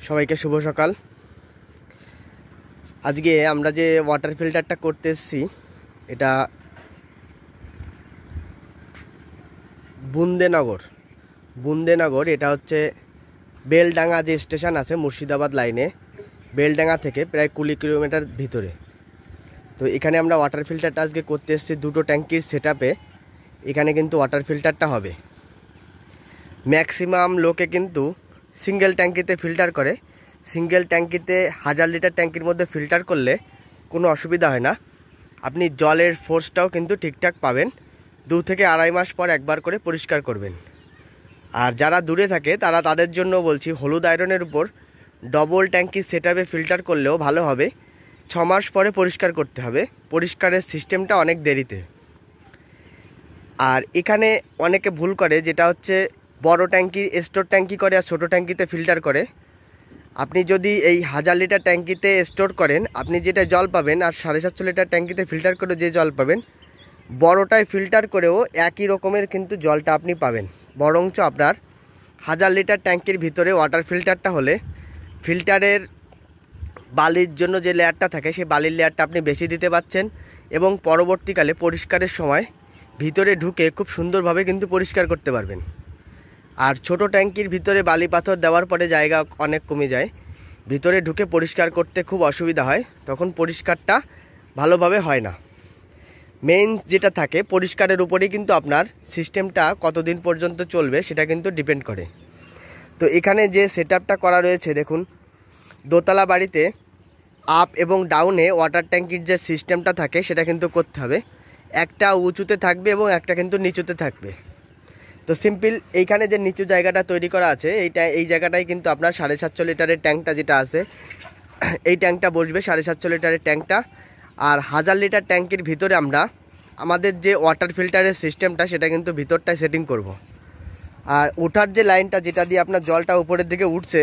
সবাইকে শুভ সকাল। আজকে আমরা যে ওয়াটার ফিল্টারটা করতে এসেছি এটা বুন্দেনগর। এটা হচ্ছে বেলডাঙ্গা যে স্টেশন আছে মুর্শিদাবাদ লাইনে, বেলডাঙ্গা থেকে প্রায় 20 কিলোমিটার ভিতরে। তো এখানে আমরা ওয়াটার ফিল্টারটা আজকে করতে এসেছি দুটো ট্যাঙ্কির সেটআপে। এখানে কিন্তু ওয়াটার ফিল্টারটা হবে। ম্যাক্সিমাম লোকে কিন্তু সিঙ্গেল ট্যাঙ্কিতে ফিল্টার করে। সিঙ্গেল ট্যাঙ্কিতে 1000 লিটার ট্যাঙ্কির মধ্যে ফিল্টার করলে কোনো অসুবিধা হয় না। আপনি জলের ফোর্সটাও কিন্তু ঠিকঠাক পাবেন। 2 থেকে আড়াই মাস পর একবার করে পরিষ্কার করবেন। আর যারা দূরে থাকে তাদের জন্য বলছি, হলুদ আয়রনের উপর ডবল ট্যাঙ্কি সেটআপে ফিল্টার করলেও ভালো হবে। 6 মাস পরে পরিষ্কার করতে হবে। পরিষ্কারের সিস্টেমটা অনেক দেরিতে। আর এখানে অনেকে ভুল করে, যেটা হচ্ছে বড় ট্যাঙ্কি স্টোর ট্যাঙ্কি করে আর ছোটো ট্যাঙ্কিতে ফিল্টার করে। আপনি যদি এই 1000 লিটার ট্যাঙ্কিতে স্টোর করেন, আপনি যেটা জল পাবেন আর 750 লিটার ট্যাঙ্কিতে ফিল্টার করে যে জল পাবেন, বড়টায় ফিল্টার করেও একই রকমের কিন্তু জলটা আপনি পাবেন। বরঞ্চ আপনার 1000 লিটার ট্যাঙ্কির ভিতরে ওয়াটার ফিল্টারটা হলে ফিল্টারের বালির জন্য যে লেয়ারটা থাকে সেই বালির লেয়ারটা আপনি বেশি দিতে পারছেন এবং পরবর্তীকালে পরিষ্কারের সময় ভিতরে ঢুকে খুব সুন্দরভাবে কিন্তু পরিষ্কার করতে পারবেন। আর ছোট ট্যাঙ্কির ভিতরে বালি পাথর দেওয়ার পরে জায়গা অনেক কমে যায়, ভিতরে ঢুকে পরিষ্কার করতে খুব অসুবিধা হয়, তখন পরিষ্কারটা ভালোভাবে হয় না। মেইন যেটা থাকে পরিষ্কারের উপরেই কিন্তু আপনার সিস্টেমটা কতদিন পর্যন্ত চলবে সেটা কিন্তু ডিপেন্ড করে। তো এখানে যে সেটআপটা করা রয়েছে দেখুন, দোতলা বাড়িতে আপ এবং ডাউনে ওয়াটার ট্যাঙ্কির যে সিস্টেমটা থাকে সেটা কিন্তু করতে হবে। একটা উঁচুতে থাকবে এবং একটা কিন্তু নিচুতে থাকবে। তো সিম্পল এইখানে যে নিচু জায়গাটা তৈরি করা আছে এই জায়গাটাই কিন্তু আপনার 750 লিটারের ট্যাঙ্কটা যেটা আছে এই ট্যাঙ্কটা বসবে, 750 লিটারের ট্যাঙ্কটা। আর 1000 লিটার ট্যাঙ্কির ভিতরে আমরা আমাদের যে ওয়াটার ফিল্টারের সিস্টেমটা সেটা কিন্তু ভিতরটায় সেটিং করব। আর ওঠার যে লাইনটা যেটা দিয়ে আপনার জলটা উপরের দিকে উঠছে,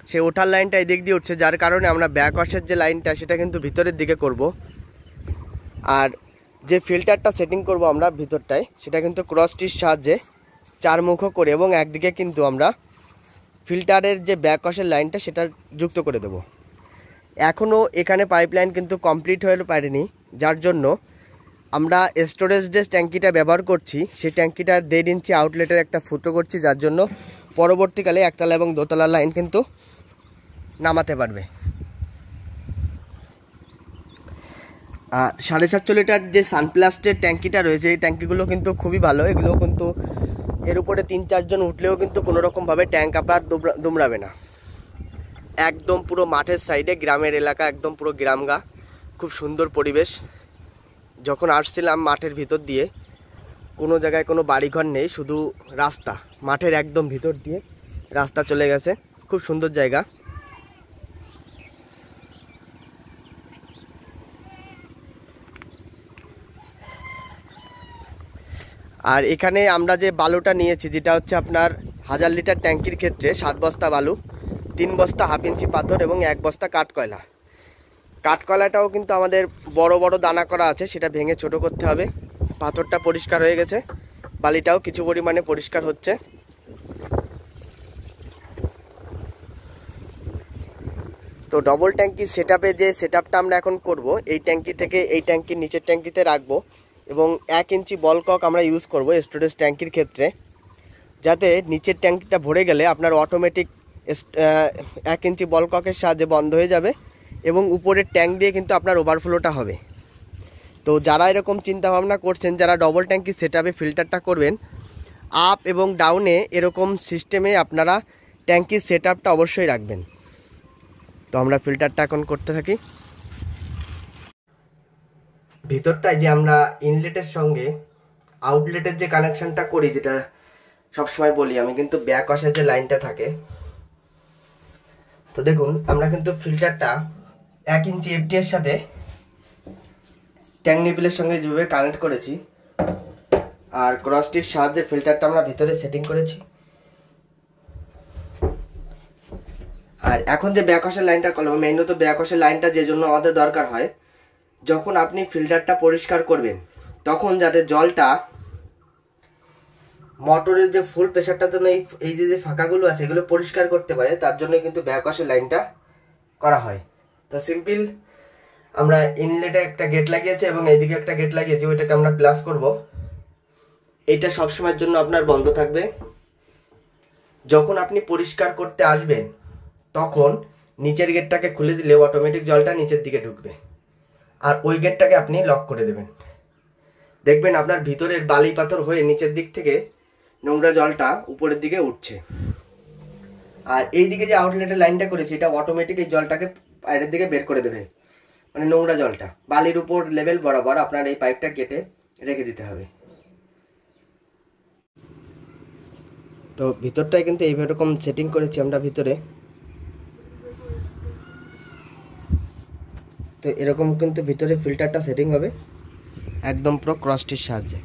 সেই ওঠার লাইনটা এই দিক দিয়ে উঠছে, যার কারণে আমরা ব্যাক ওয়াশের যে লাইনটা সেটা কিন্তু ভিতরের দিকে করব। আর যে ফিল্টারটা সেটিং করব আমরা ভিতরটায়, সেটা কিন্তু ক্রসটির সাহায্যে 4 মুখো করে এবং একদিকে কিন্তু আমরা ফিল্টারের যে ব্যাক ওয়াশের লাইনটা সেটা যুক্ত করে দেব। এখনও এখানে পাইপলাইন কিন্তু কমপ্লিট হয়ে পারেনি, যার জন্য আমরা স্টোরেজ যে ট্যাঙ্কিটা ব্যবহার করছি সেই ট্যাঙ্কিটা 1.5 ইঞ্চি আউটলেটের একটা ফুটো করছি, যার জন্য পরবর্তীকালে একতলা এবং দোতলার লাইন কিন্তু নামাতে পারবে। 750 লিটার যে সানপ্লাস্টের ট্যাঙ্কিটা রয়েছে এই ট্যাঙ্কিগুলো কিন্তু খুবই ভালো। এগুলো কিন্তু এর উপরে 3-4 জন উঠলেও কিন্তু কোনোরকমভাবে ট্যাঙ্ক আপনার দুমড়াবে না। একদম পুরো মাঠের সাইডে, গ্রামের এলাকা, একদম পুরো গ্রামগা, খুব সুন্দর পরিবেশ। যখন আসছিলাম মাঠের ভিতর দিয়ে, কোনো জায়গায় কোনো বাড়িঘর নেই, শুধু রাস্তা, মাঠের একদম ভিতর দিয়ে রাস্তা চলে গেছে, খুব সুন্দর জায়গা। আর এখানে আমরা যে বালুটা নিয়েছি, যেটা হচ্ছে আপনার 1000 লিটার ট্যাঙ্কির ক্ষেত্রে 7 বস্তা বালু, 3 বস্তা 1/2 ইঞ্চি পাথর এবং 1 বস্তা কাঠকয়লা। কাঠকয়লাটাও কিন্তু আমাদের বড় বড় দানা করা আছে, সেটা ভেঙে ছোট করতে হবে। পাথরটা পরিষ্কার হয়ে গেছে, বালিটাও কিছু পরিমাণে পরিষ্কার হচ্ছে। তো ডবল ট্যাঙ্কি সেটআপে যে সেটআপটা আমরা এখন করব, এই ট্যাঙ্কি থেকে এই ট্যাঙ্কির নিচের ট্যাঙ্কিতে রাখবো এবং 1 ইঞ্চি বলকক আমরা ইউজ করব স্টোরেজ ট্যাঙ্কির ক্ষেত্রে, যাতে নিচের ট্যাঙ্কিটা ভরে গেলে আপনার অটোমেটিক 1 ইঞ্চি বলককের সাহায্যে বন্ধ হয়ে যাবে এবং উপরের ট্যাঙ্ক দিয়ে কিন্তু আপনার ওভারফ্লোটা হবে। তো যারা এরকম চিন্তা ভাবনা করছেন, যারা ডবল ট্যাঙ্কি সেটআপে ফিল্টারটা করবেন, আপ এবং ডাউনে এরকম সিস্টেমে আপনারা ট্যাঙ্কির সেটআপটা অবশ্যই রাখবেন। তো আমরা ফিল্টারটা এখন করতে থাকি। ভিতরটায় যে আমরা ইনলেটের সঙ্গে আউটলেটের যে কানেকশনটা করি, যেটা সবসময় বলি আমি, কিন্তু ব্যাক ওয়াশের যে লাইনটা থাকে, তো দেখুন আমরা কিন্তু ফিল্টারটা 1 ইঞ্চি এফডি এর সাথে ট্যাঙ্ক নিপিলের সঙ্গে যেভাবে কানেক্ট করেছি, আর ক্রসটির সাহায্যে ফিল্টারটা আমরা ভিতরে সেটিং করেছি। আর এখন যে ব্যাক ওয়াশের লাইনটা করলাম, মেইনত ব্যাক ওয়াশের লাইনটা যে জন্য আমাদের দরকার হয়, যখন আপনি ফিল্টারটা পরিষ্কার করবেন তখন যাতে জলটা মোটরের যে ফুল প্রেশারটা যেন এই যে ফাঁকাগুলো আছে এগুলো পরিষ্কার করতে পারে, তার জন্য কিন্তু ব্যাক ওয়াশের লাইনটা করা হয়। তো সিম্পল আমরা ইনলেটে একটা গেট লাগিয়েছি এবং এইদিকে একটা গেট লাগিয়েছি, ওইটাকে আমরা প্লাস করব। এইটা সবসময়ের জন্য আপনার বন্ধ থাকবে। যখন আপনি পরিষ্কার করতে আসবেন তখন নিচের গেটটাকে খুলে দিলে অটোমেটিক জলটা নিচের দিকে ঢুকবে, আর ওই গেটটাকে আপনি লক করে দেবেন। দেখবেন আপনার ভিতরের বালি পাথর হয়ে নিচের দিক থেকে নোংরা জলটা উপরের দিকে উঠছে। আর এই দিকে যে আউটলেটের লাইনটা করেছি এটা অটোমেটিক এই জলটাকে বাইরের দিকে বের করে দেবে, মানে নোংরা জলটা বালির উপর লেভেল বরাবর আপনার এই পাইপটা কেটে রেখে দিতে হবে। তো ভিতরটায় কিন্তু এইরকম সেটিং করেছি আমরা ভিতরে। তো এরকম কিন্তু ভিতরে ফিল্টারটা সেটিং হবে একদম পুরো ক্রসটির সাহায্যে।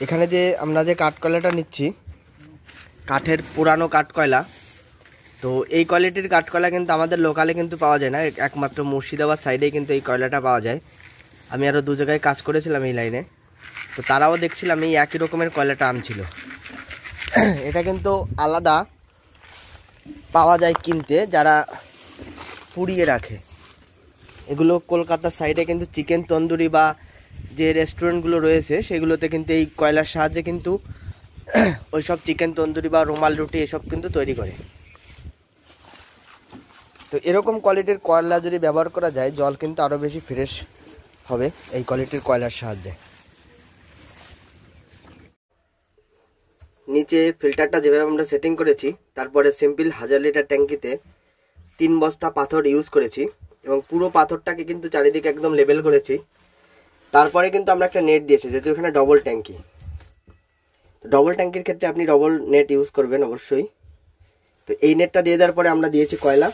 এখানে যে আমরা যে কাঠকয়লাটা নিচ্ছি কাঠের পুরানো কাঠকয়লা, তো এই কোয়ালিটির কাঠকয়লা কিন্তু আমাদের লোকালে কিন্তু পাওয়া যায় না, একমাত্র মুর্শিদাবাদ সাইডেই কিন্তু এই কয়লাটা পাওয়া যায়। আমি আরও 2 জায়গায় কাজ করেছিলাম এই লাইনে, তো তারাও দেখছিলাম এই একই রকমের কয়লাটা আনছিল। এটা কিন্তু আলাদা পাওয়া যায় কিনতে, যারা পুড়িয়ে রাখে। এগুলো কলকাতার সাইডে কিন্তু চিকেন তন্দুরি বা যে রেস্টুরেন্টগুলো রয়েছে সেগুলোতে কিন্তু এই কয়লার সাহায্যে কিন্তু ওইসব চিকেন তন্দুরি বা রুমাল রুটি এসব কিন্তু তৈরি করে। তো এরকম কোয়ালিটির কয়লা যদি ব্যবহার করা যায় জল কিন্তু আরও বেশি ফ্রেশ হবে এই কোয়ালিটির কয়লার সাহায্যে। নিচে ফিল্টারটা যেভাবে আমরা সেটিং করেছি, তারপরে সিম্পল 1000 লিটার ট্যাঙ্কিতে 3 বস্তা পাথর ইউজ করেছি এবং পুরো পাথরটাকে কিন্তু চারিদিকে একদম লেবেল করেছি। তারপরে কিন্তু আমরা একটা নেট দিয়েছি, যেহেতু এখানে ডবল ট্যাঙ্কি। ডবল ট্যাঙ্কির ক্ষেত্রে আপনি ডবল নেট ইউজ করবেন অবশ্যই। তো এই নেটটা দিয়ে দেওয়ার পরে আমরা দিয়েছি কয়লা।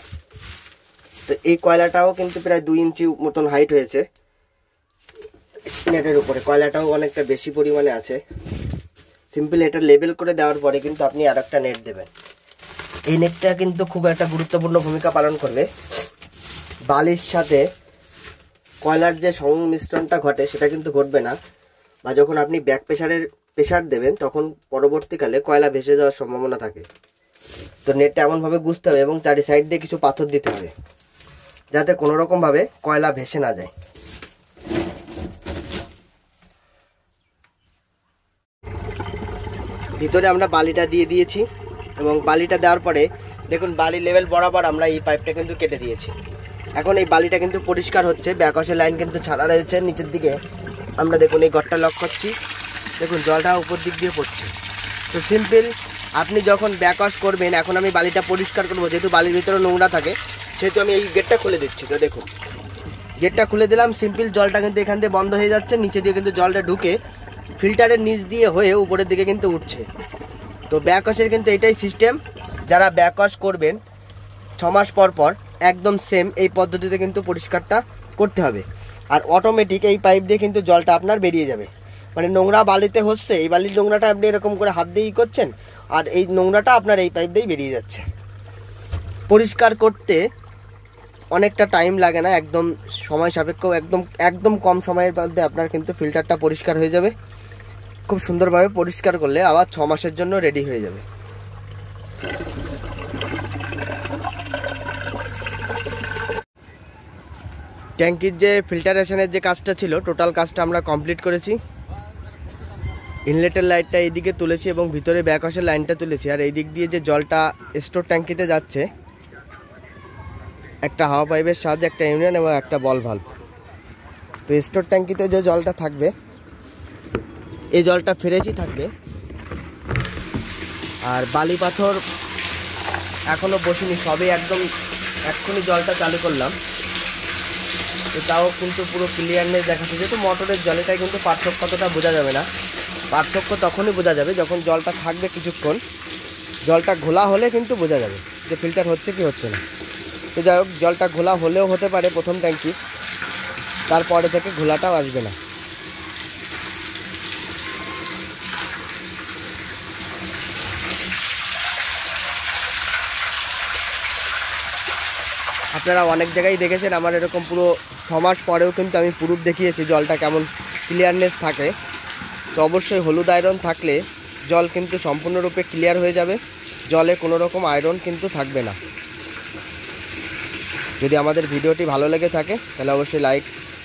তো এই কয়লাটাও কিন্তু প্রায় 2 ইঞ্চি মতন হাইট হয়েছে নেটের উপরে, কয়লাটাও অনেকটা বেশি পরিমাণে আছে। সিম্পল এটা লেবেল করে দেওয়ার পরে কিন্তু আপনি আর একটা নেট দেবেন। এই নেটটা কিন্তু খুব একটা গুরুত্বপূর্ণ ভূমিকা পালন করবে। বালির সাথে কয়লার যে সংমিশ্রণটা ঘটে সেটা কিন্তু ঘটবে না, বা যখন আপনি ব্যাক প্রেশার দেবেন তখন পরবর্তীকালে কয়লা ভেসে যাওয়ার সম্ভাবনা থাকে। তো নেটটা এমনভাবে গুছতে হবে এবং চারি সাইড দিয়ে কিছু পাথর দিতে হবে যাতে কোনো রকমভাবে কয়লা ভেসে না যায়। ভিতরে আমরা বালিটা দিয়ে দিয়েছি এবং বালিটা দেওয়ার পরে দেখুন বালি লেভেল বরাবর আমরা এই পাইপটা কিন্তু কেটে দিয়েছি। এখন এই বালিটা কিন্তু পরিষ্কার হচ্ছে, ব্যাকওয়াশের লাইন কিন্তু ছাড়া রয়েছে নিচের দিকে। আমরা দেখুন এই ঘরটা লক করছি, দেখুন জলটা উপর দিক দিয়ে পড়ছে। তো সিম্পল আপনি যখন ব্যাকওয়াশ করবেন, এখন আমি বালিটা পরিষ্কার করবো, যেহেতু বালির ভিতরে নোংরা থাকে সেহেতু আমি এই গেটটা খুলে দিচ্ছি। তো দেখুন গেটটা খুলে দিলাম, সিম্পল জলটা কিন্তু এখান দিয়ে বন্ধ হয়ে যাচ্ছে, নিচে দিয়ে কিন্তু জলটা ঢুকে ফিল্টারের নিচ দিয়ে হয়ে উপরের দিকে কিন্তু উঠছে। তো ব্যাকওয়াশের কিন্তু এটাই সিস্টেম। যারা ব্যাকওয়াশ করবেন 6 মাস পর পর একদম সেম এই পদ্ধতিতে কিন্তু পরিষ্কারটা করতে হবে। আর অটোমেটিক এই পাইপ দিয়ে কিন্তু জলটা আপনার বেরিয়ে যাবে, মানে নোংরা বালিতে হচ্ছে, এই বালির নোংরাটা আপনি এরকম করে হাত দিয়েই করছেন আর এই নোংরাটা আপনার এই পাইপ দিয়েই বেরিয়ে যাচ্ছে। পরিষ্কার করতে অনেকটা টাইম লাগে না, একদম সময় সাপেক্ষ, একদম কম সময়ের মধ্যে আপনার কিন্তু ফিল্টারটা পরিষ্কার হয়ে যাবে। খুব সুন্দরভাবে পরিষ্কার করলে আবার 6 মাসের জন্য রেডি হয়ে যাবে। ট্যাঙ্কির যে ফিল্টারেশনের যে কাজটা ছিল টোটাল কাজটা আমরা কমপ্লিট করেছি। ইনলেটের লাইটটা এইদিকে তুলেছি এবং ভিতরে ব্যাকওয়াশের লাইনটা তুলেছি, আর এই দিক দিয়ে যে জলটা স্টোর ট্যাঙ্কিতে যাচ্ছে একটা হাওয়া পাইপের সাহায্যে, একটা ইউনিয়ন এবং একটা বল ভাল্ব। তো স্টোর ট্যাঙ্কিতে যে জলটা থাকবে এই জলটা ফ্রেশই থাকবে। আর বালি পাথর এখনও বসিনি, সবে একদম এক্ষুনি জলটা চালু করলাম, তো তাও কিন্তু পুরো ক্লিয়ারনেস দেখাচ্ছে। যেহেতু মোটরের জল, এটাই কিন্তু পার্থক্য কতটা বোঝা যাবে না, পার্থক্য তখনই বোঝা যাবে যখন জলটা থাকবে কিছুক্ষণ, জলটা ঘোলা হলে কিন্তু বোঝা যাবে যে ফিল্টার হচ্ছে কি হচ্ছে না। তো যাই হোক, জলটা ঘোলা হলেও হতে পারে প্রথম ট্যাঙ্কি, তারপরে থেকে ঘোলাটাও আসবে না। আপনারা অনেক জায়গায় দেখেছেন আমার এরকম পুরো 6 মাস পরেও কিন্তু আমি প্রুফ দেখিয়েছি জলটা কেমন ক্লিয়ারনেস থাকে। তো অবশ্যই হলুদ আয়রন থাকলে জল কিন্তু সম্পূর্ণরূপে ক্লিয়ার হয়ে যাবে, জলে কোনো রকম আয়রন কিন্তু থাকবে না। যদি আমাদের ভিডিওটি ভালো লেগে থাকে তাহলে অবশ্যই লাইক,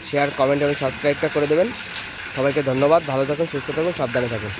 শেয়ার, কমেন্ট এবং সাবস্ক্রাইবটা করে দেবেন। সবাইকে ধন্যবাদ। ভালো থাকুন, সুস্থ থাকুন, সাবধানে থাকুন।